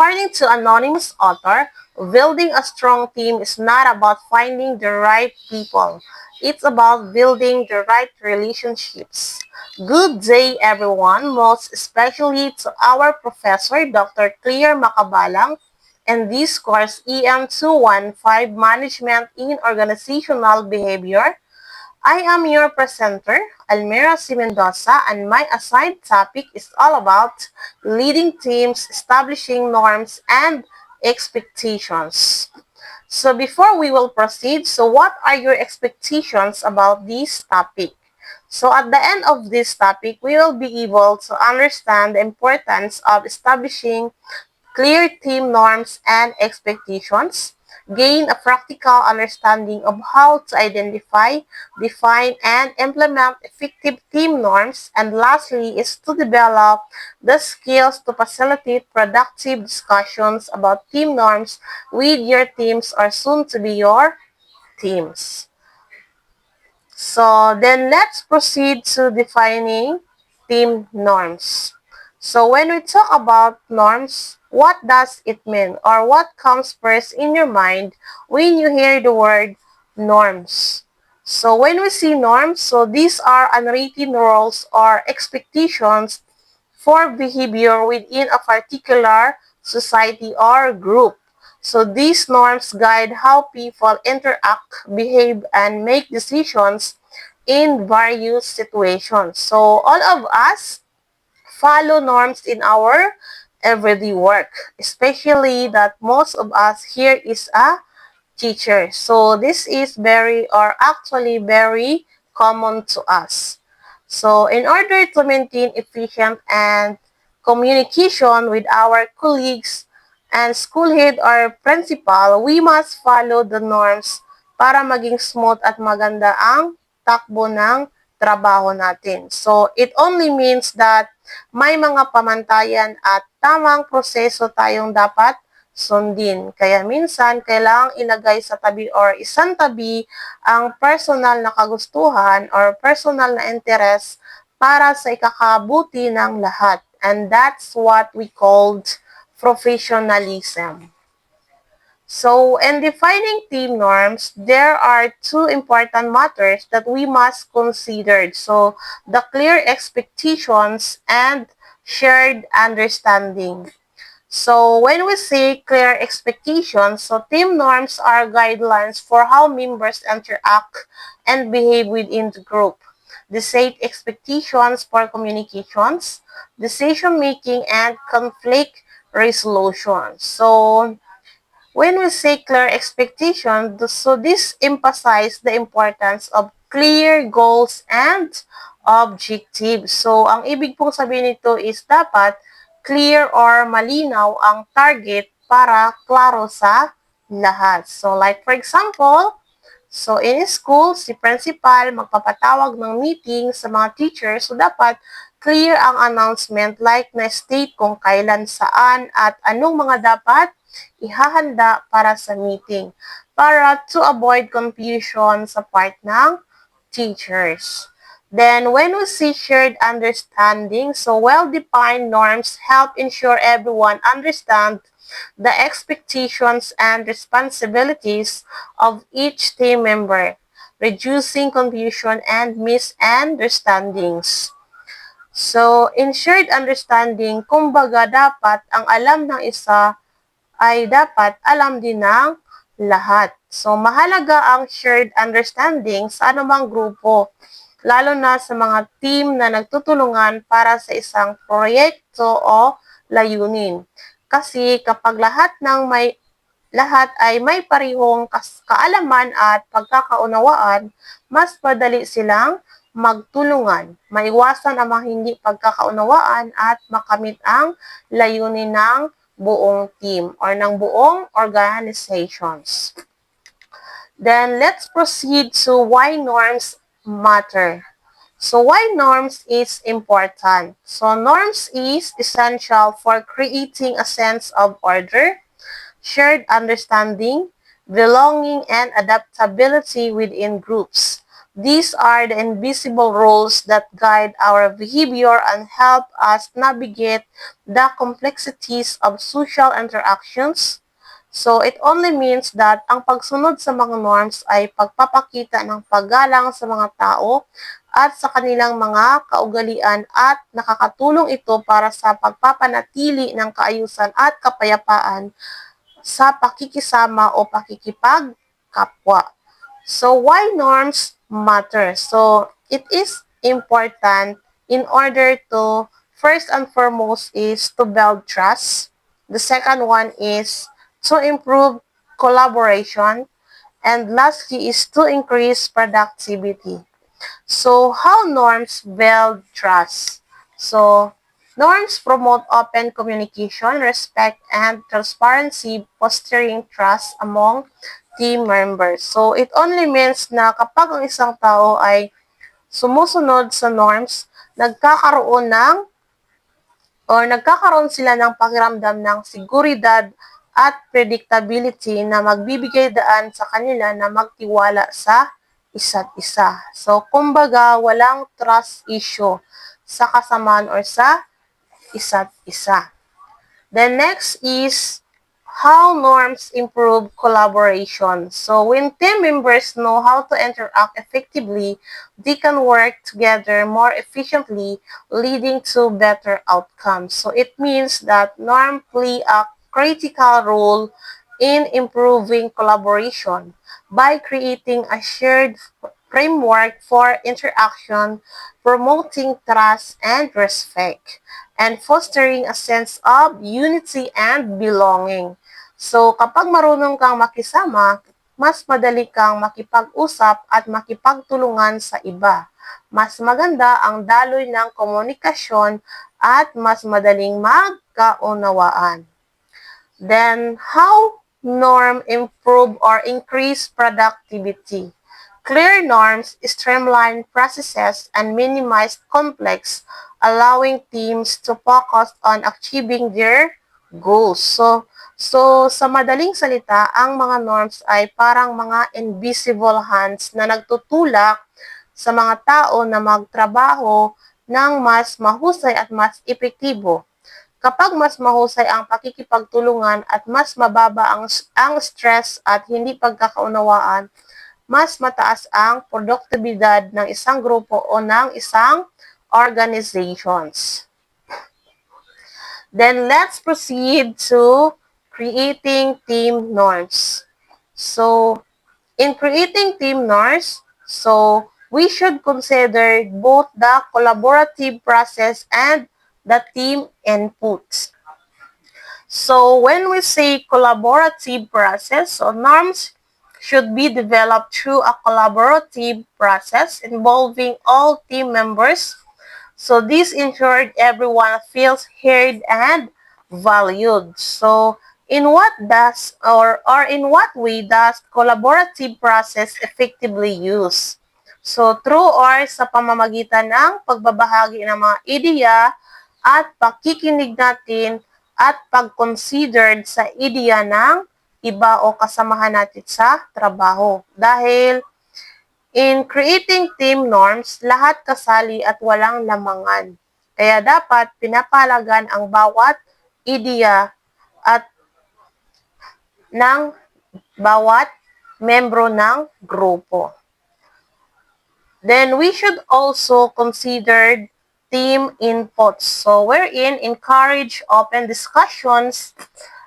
according to anonymous author, building a strong team is not about finding the right people. It's about building the right relationships. Good day, everyone, most especially to our professor, Dr. Clear Macabalang, and this course EM215 Management in Organizational Behavior. I am your presenter, Almira C. Mendoza, and my assigned topic is all about leading teams, establishing norms, and expectations. So before we will proceed, so what are your expectations about this topic? So at the end of this topic, we will be able to understand the importance of establishing clear team norms and expectations, gain a practical understanding of how to identify, define, and implement effective team norms, and lastly is to develop the skills to facilitate productive discussions about team norms with your teams or soon to be your teams. So then let's proceed to defining team norms. So when we talk about norms, what does it mean or what comes first in your mind when you hear the word norms? So when we see norms, so these are unwritten rules or expectations for behavior within a particular society or group. So these norms guide how people interact, behave, and make decisions in various situations. So all of us follow norms in our everyday work, especially that most of us here is a teacher. So this is very or actually very common to us. So in order to maintain efficient and communication with our colleagues and school head or principal, we must follow the norms para maging smooth at maganda ang takbo ng trabaho natin. So it only means that may mga pamantayan at tamang proseso tayong dapat sundin. Kaya minsan, kailangang ilagay sa tabi or isang tabi ang personal na kagustuhan or personal na interest para sa ikakabuti ng lahat. And that's what we called professionalism. So, in defining team norms, there are two important matters that we must consider. So, the clear expectations and shared understanding. So, when we say clear expectations, so team norms are guidelines for how members interact and behave within the group. They set expectations for communications, decision-making, and conflict resolution. So, when we say clear expectation, so this emphasizes the importance of clear goals and objectives. So, ang ibig pong sabihin nito is dapat clear or malinaw ang target para klaro sa lahat. So, like for example, so in school, si principal magpapatawag ng meeting sa mga teachers. So, dapat clear ang announcement like na-state kung kailan, saan, at anong mga dapat ihahanda para sa meeting para to avoid confusion sa part ng teachers. Then, when we see shared understanding, so well-defined norms help ensure everyone understands the expectations and responsibilities of each team member, reducing confusion and misunderstandings. So, in shared understanding, kumbaga dapat ang alam ng isa ay dapat alam din ng lahat. So, mahalaga ang shared understanding sa anumang grupo, lalo na sa mga team na nagtutulungan para sa isang proyekto o layunin. Kasi kapag lahat ay may parehong kaalaman at pagkakaunawaan, mas madali silang magtulungan, maiwasan ang mga hindi pagkakaunawaan at makamit ang layunin ng buong team or ng buong organizations. Then, let's proceed to why norms matter. So, why norms is important? So, norms is essential for creating a sense of order, shared understanding, belonging, and adaptability within groups. These are the invisible rules that guide our behavior and help us navigate the complexities of social interactions. So, it only means that ang pagsunod sa mga norms ay pagpapakita ng paggalang sa mga tao at sa kanilang mga kaugalian at nakakatulong ito para sa pagpapanatili ng kaayusan at kapayapaan sa pakikisama o pakikipagkapwa. So, why norms matter? So, it is important in order to, first and foremost, is to build trust. The second one is to improve collaboration. And lastly is to increase productivity. So, how norms build trust? So, norms promote open communication, respect, and transparency, fostering trust among team members. So, it only means na kapag ang isang tao ay sumusunod sa norms, nagkakaroon sila ng pakiramdam ng seguridad at predictability na magbibigay daan sa kanila na magtiwala sa isa't isa. So, kumbaga, walang trust issue sa kasamaan or sa isa't isa. The next is how norms improve collaboration. So when team members know how to interact effectively, they can work together more efficiently, leading to better outcomes. So it means that norms play a critical role in improving collaboration by creating a shared framework for interaction, promoting trust and respect, and fostering a sense of unity and belonging. So, kapag marunong kang makisama, mas madali kang makipag-usap at makipagtulungan sa iba. Mas maganda ang daloy ng komunikasyon at mas madaling magkaunawaan. Then, how norm improve or increase productivity? Clear norms streamline processes and minimize conflicts, allowing teams to focus on achieving their goals. So sa madaling salita, ang mga norms ay parang mga invisible hands na nagtutulak sa mga tao na magtrabaho ng mas mahusay at mas epektibo. Kapag mas mahusay ang pakikipagtulungan at mas mababa ang stress at hindi pagkakaunawaan, mas mataas ang produktibidad ng isang grupo o ng isang organizations. Then let's proceed to creating team norms. So, in creating team norms, we should consider both the collaborative process and the team inputs. So when we say collaborative process, so norms should be developed through a collaborative process involving all team members. So this ensured everyone feels heard and valued. So in what way does collaborative process effectively use? So through or sa pamamagitan ng pagbabahagi ng mga ideya at pakikinig natin at pag-considered sa ideya ng iba o kasamahan natin sa trabaho. Dahil in creating team norms, lahat kasali at walang lamangan. Kaya dapat pinapalagan ang bawat ideya at ng bawat membro ng grupo. Then we should also consider team inputs. So wherein encourage open discussions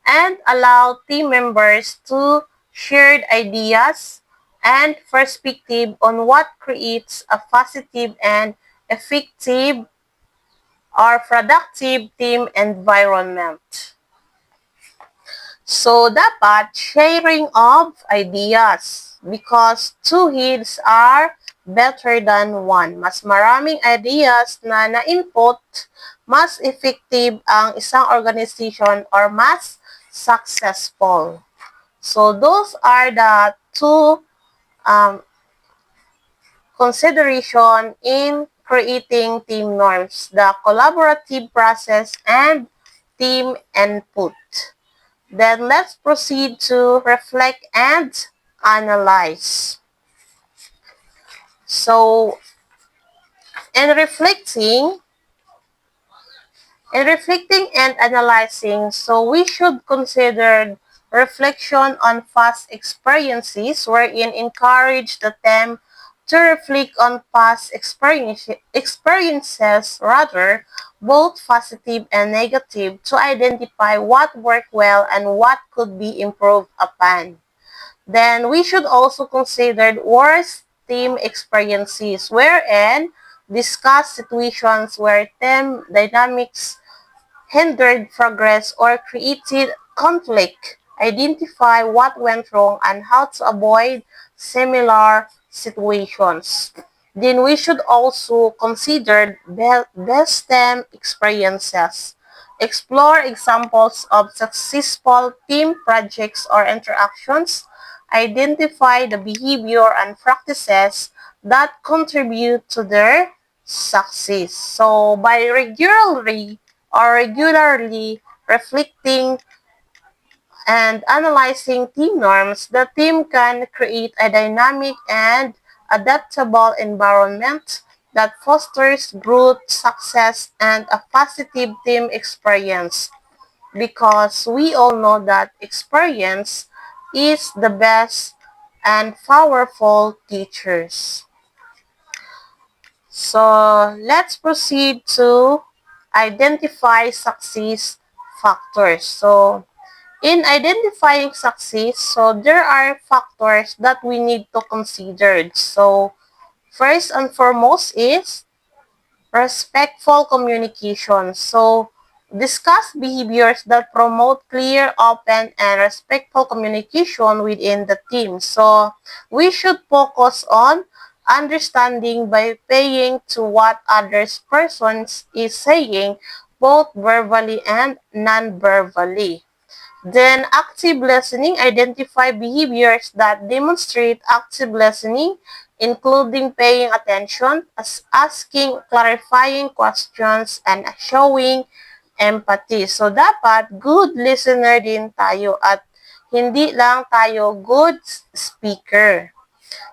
and allow team members to share ideas and perspective on what creates a positive and effective or productive team environment. So, dapat sharing of ideas because two heads are better than one. Mas maraming ideas na na-input, mas effective ang isang organization or mas successful. So, those are the two consideration in creating team norms, the collaborative process and team input. Then let's proceed to reflect and analyze. So, in reflecting, and analyzing, so we should consider reflection on past experiences wherein encourage the them to reflect on past experiences rather, both positive and negative, to identify what worked well and what could be improved upon. Then we should also consider worst team experiences wherein discuss situations where team dynamics hindered progress or created conflict, identify what went wrong and how to avoid similar situations. Then we should also consider best STEM experiences. Explore examples of successful team projects or interactions. Identify the behavior and practices that contribute to their success. So by regularly reflecting and analyzing team norms, the team can create a dynamic and adaptable environment that fosters growth, success, and a positive team experience. Because we all know that experience is the best and powerful teachers. So let's proceed to identify success factors. So in identifying success, so there are factors that we need to consider. So first and foremost is respectful communication. So, discuss behaviors that promote clear, open, and respectful communication within the team. So, we should focus on understanding by paying to what others persons is saying, both verbally and non-verbally. Then, active listening, identify behaviors that demonstrate active listening, including paying attention, asking clarifying questions, and showing empathy. So, dapat good listener din tayo at hindi lang tayo good speaker.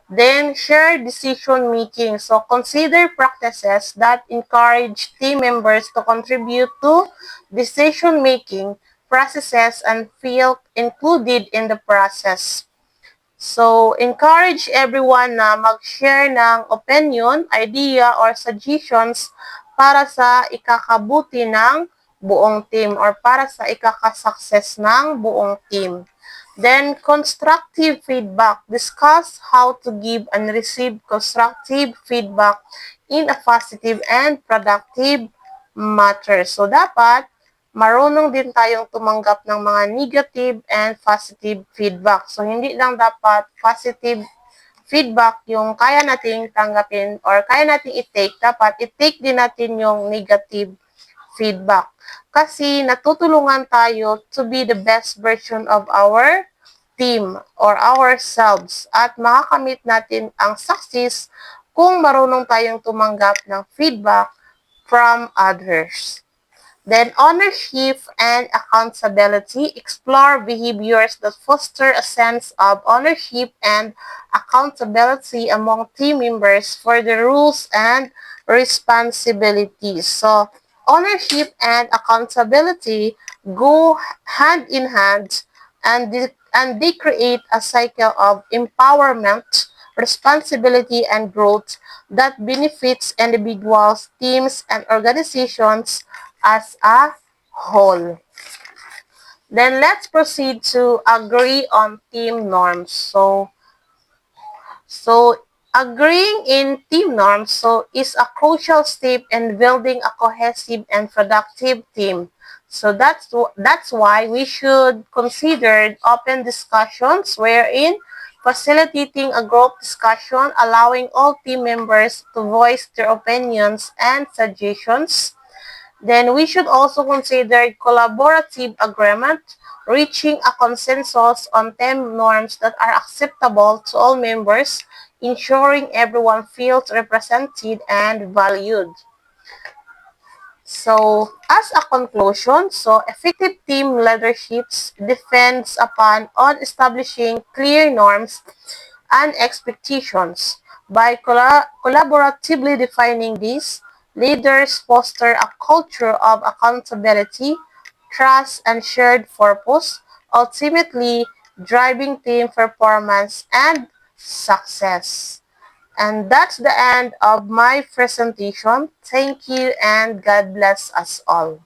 Then, share decision making. So, consider practices that encourage team members to contribute to decision making processes and feel included in the process. So, encourage everyone na mag-share ng opinion, idea, or suggestions para sa ikakabuti ng buong team or para sa ikakasuccess ng buong team. Then, constructive feedback. Discuss how to give and receive constructive feedback in a positive and productive manner. So, dapat marunong din tayong tumanggap ng mga negative and positive feedback. So, hindi lang dapat positive feedback yung kaya nating tanggapin or kaya nating i-take. Dapat i-take din natin yung negative feedback. Kasi natutulungan tayo to be the best version of our team or ourselves at makakamit natin ang success kung marunong tayong tumanggap ng feedback from others. Then ownership and accountability. Explore behaviors that foster a sense of ownership and accountability among team members for the rules and responsibilities. So, ownership and accountability go hand in hand and they create a cycle of empowerment, responsibility, and growth that benefits individuals, teams, and organizations as a whole. Then let's proceed to agree on team norms. So agreeing in team norms is a crucial step in building a cohesive and productive team. So that's why we should consider open discussions wherein facilitating a group discussion, allowing all team members to voice their opinions and suggestions. Then we should also consider collaborative agreement, reaching a consensus on 10 norms that are acceptable to all members, ensuring everyone feels represented and valued. So, as a conclusion, effective team leadership depends upon on establishing clear norms and expectations, By collaboratively defining these, leaders foster a culture of accountability, trust, and shared purpose, ultimately driving team performance and success. And that's the end of my presentation. Thank you and God bless us all.